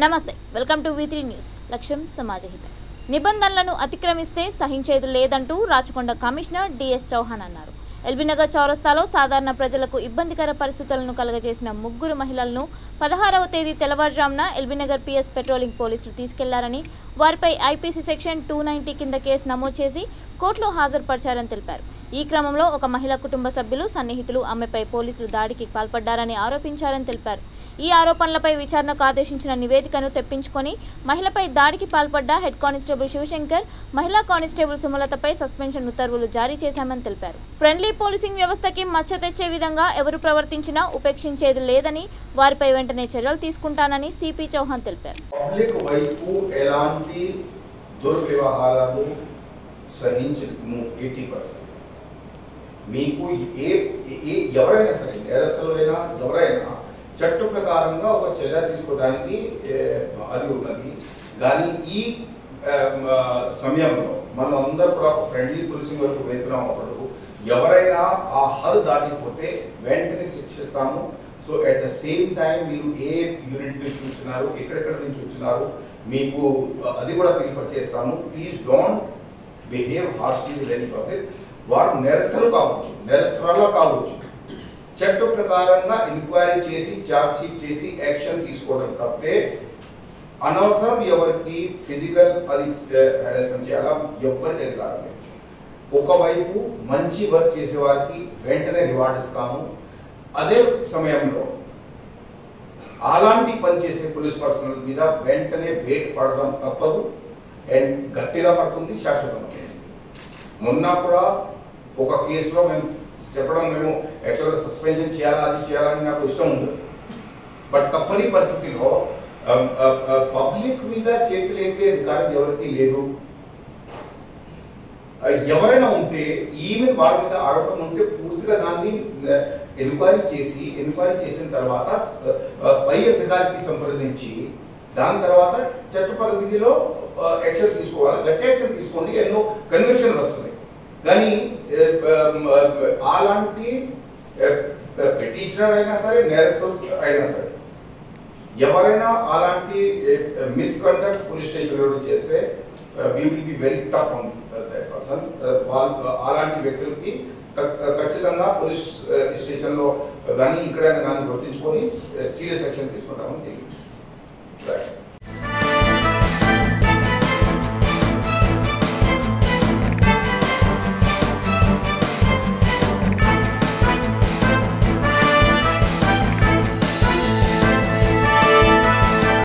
నమస్తే welcome to V3 news లక్ష్యం సమాజహితం నిబంధనలను అతిక్రమిస్తే సహించేది లేదంటూ రాచకొండ కమిషనర్ డిఎస్ చౌహాన్ అన్నారు ఎల్బీనగర్ చౌరస్తాలో సాధారణ ప్రజలకు ఇబ్బందికర పరిస్థితులను కలగజేసిన ముగ్గురు మహిళలను 16వ తేదీ తెల్లవారుజామున ఎల్బీనగర్ పిఎస్ పెట్రోలింగ్ పోలీసులు తీసుకెళ్లారని వారిపై ఐపీసీ సెక్షన్ 290 కింద కేసు నమోదు చేసి కోర్టులో హాజరుపరిచారని తెలిపారు ఈ క్రమంలో ఒక మహిళ కుటుంబ సభ్యులు సన్నిహితులు ఆమెపై పోలీసులు దాడికి పాల్పడ్డారని ఆరోపించారని తెలిపారు ఈ ఆరోపణలపై విచారణకు ఆదేశించిన నివేదికను తెప్పించుకొని మహిళపై దాడికి పాల్పడ్డ హెడ్ కానిస్టేబుల్ శివశంకర్ మహిళా కానిస్టేబుల్ సుమలతపై సస్పెన్షన్ ఉత్తర్వులు జారీ చేశామని తెలిపారు ఫ్రెండ్లీ పోలీసింగ్ వ్యవస్థకి మచ్చ తెచ్చే విధంగా ఎవరు ప్రవర్తించినా ఉపేక్షించేది లేదని వారిపై వెంటనే చర్యలు తీసుకుంటానని సిపి చౌహాన్ తెలిపారు పబ్లిక్ వైపు ఎలాంటి దుర్వ్యవహారాలు సహించము 80% మీకు ఎవరైనా సరే నేరస్తులైనా ఎవరైనా చట్ట ప్రకారంగా ఒక చర్య తీసుకోవడానికి అది ఉన్నది కానీ ఈ సమయంలో మనం అందరూ కూడా ఒక ఫ్రెండ్లీ పోలీసింగ్ వరకు వెళ్తున్నాం అప్పుడు ఎవరైనా ఆ హద్దు దాటిపోతే వెంటనే శిక్షిస్తాము so at the same time మీరు ఏ యూనిట్ నుంచి వచ్చినారు ఎక్కడెక్కడ నుంచి వచ్చినారు మీకు అది కూడా తెలియపరిచేస్తాము please don't behave harshly with any public వారు నేరస్తులు కావచ్చు నేరస్తురాలు కావచ్చు చట్ట ప్రకారంగా ఎంక్వైరీ చేసి ఛార్జ్ షీట్ చేసి యాక్షన్ తీసుకోవడం తప్పే అనవసరం ఎవరికి ఫిజికల్ అది హెరాస్మెంట్ చేయాలా ఎవరికి అధికారం లేదు ఒకవైపు మంచి వర్క్ చేసే వారికి వెంటనే రివార్డ్ ఇస్తాము అదే సమయంలో అలాంటి పని చేసే పోలీస్ పర్సనల్ మీద వెంటనే వేట్ పడడం తప్పదు అండ్ గట్టిగా పడుతుంది శాశ్వతంగా మొన్న కూడా ఒక కేసులో మేము చెప్పడం మేము యాక్చువల్గా సస్పెన్షన్ చేయాలా అది చేయాలని నాకు ఇష్టం ఉండదు బట్ తప్పని పరిస్థితిలో పబ్లిక్ మీద చేతులు ఎత్తే అధికారం ఎవరికి లేదు ఎవరైనా ఉంటే ఈవెన్ వారి మీద ఆరోపణ ఉంటే పూర్తిగా దాన్ని ఎంక్వైరీ చేసిన తర్వాత పై అధికారికి సంప్రదించి దాని తర్వాత చట్ట పరిధిలో యాక్షన్ తీసుకోవాలి గట్టి యాక్షన్ తీసుకోండి ఎన్నో కన్విక్షన్ వస్తుంది కానీ అలాంటి పిటిషనర్ అయినా సరే నేరస్తులు అయినా సరే ఎవరైనా అలాంటి మిస్కండక్ట్ పోలీస్ స్టేషన్ ఎవరు చేస్తే we will be very tough on that person వాళ్ళు అలాంటి వ్యక్తులకి ఖచ్చితంగా పోలీస్ స్టేషన్లో కానీ ఇక్కడైనా కానీ గుర్తించుకొని సీరియస్ యాక్షన్ తీసుకుంటామని తెలియదు.